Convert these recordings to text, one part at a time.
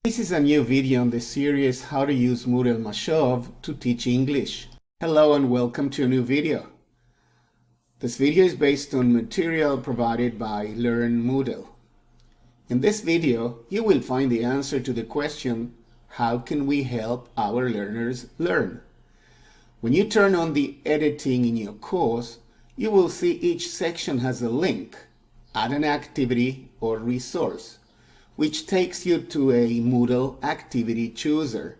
This is a new video on the series How to Use Moodle Mashov to Teach English. Hello and welcome to a new video. This video is based on material provided by Learn Moodle. In this video, you will find the answer to the question, how can we help our learners learn? When you turn on the editing in your course, you will see each section has a link, add an activity or resource, which takes you to a Moodle activity chooser.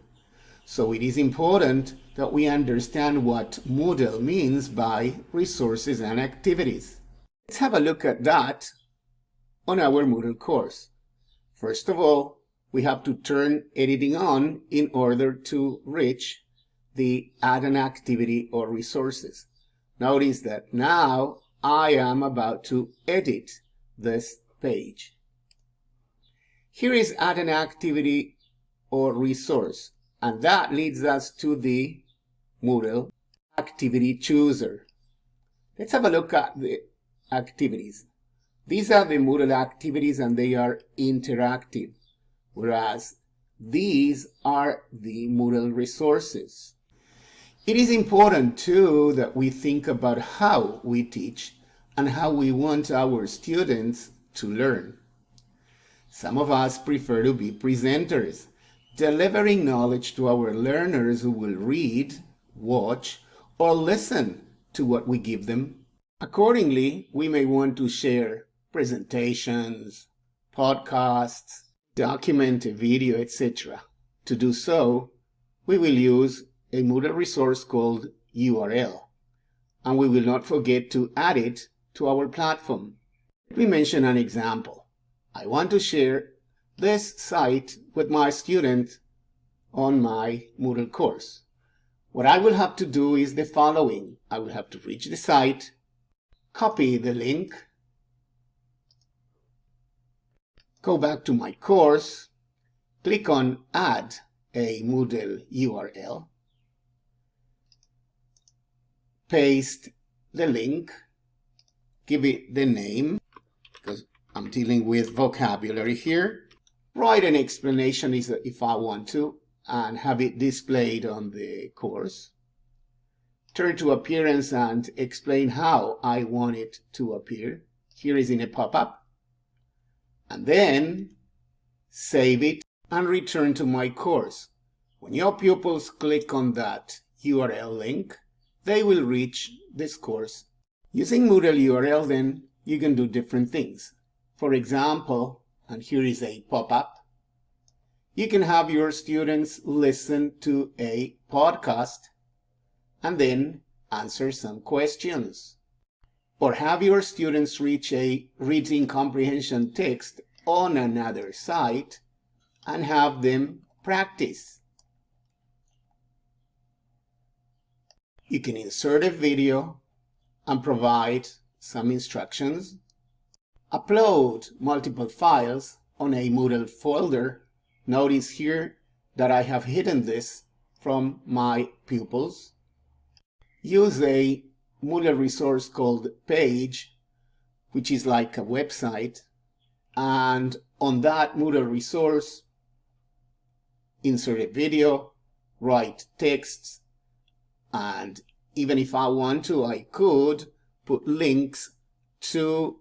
So it is important that we understand what Moodle means by resources and activities. Let's have a look at that on our Moodle course. First of all, we have to turn editing on in order to reach the add an activity or resources. Notice that now I am about to edit this page. Here is add an activity or resource, and that leads us to the Moodle activity chooser. Let's have a look at the activities. These are the Moodle activities and they are interactive, whereas these are the Moodle resources. It is important too that we think about how we teach and how we want our students to learn. Some of us prefer to be presenters, delivering knowledge to our learners who will read, watch, or listen to what we give them. Accordingly, we may want to share presentations, podcasts, document a video, etc. To do so, we will use a Moodle resource called URL, and we will not forget to add it to our platform. Let me mention an example. I want to share this site with my student on my Moodle course. What I will have to do is the following. I will have to reach the site, copy the link, go back to my course, click on Add a Moodle URL, paste the link, give it the name, because I'm dealing with vocabulary here, write an explanation if I want to, and have it displayed on the course, turn to appearance and explain how I want it to appear. Here is in a pop-up, and then save it and return to my course. When your pupils click on that URL link, they will reach this course. Using Moodle URL, then, you can do different things. For example, and here is a pop-up, you can have your students listen to a podcast and then answer some questions. Or have your students reach a reading comprehension text on another site and have them practice. You can insert a video and provide some instructions, upload multiple files on a Moodle folder. Notice here that I have hidden this from my pupils. Use a Moodle resource called Page, which is like a website, and on that Moodle resource, insert a video, write texts, and even if I want to, I could put links to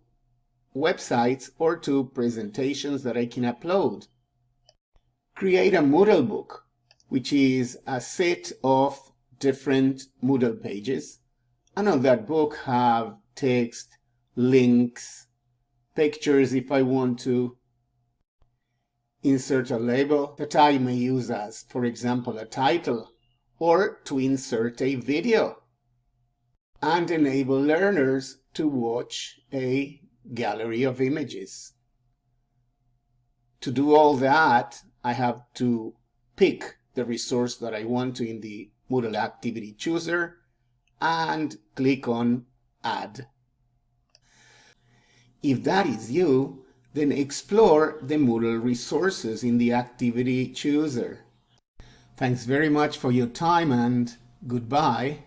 websites or to presentations that I can upload. Create a Moodle book, which is a set of different Moodle pages, and on that book have text, links, pictures if I want to. Insert a label that I may use as, for example, a title, or to insert a video, and enable learners to watch a gallery of images. To do all that, I have to pick the resource that I want to in the Moodle activity chooser and click on Add. If that is you, then explore the Moodle resources in the activity chooser. Thanks very much for your time and goodbye.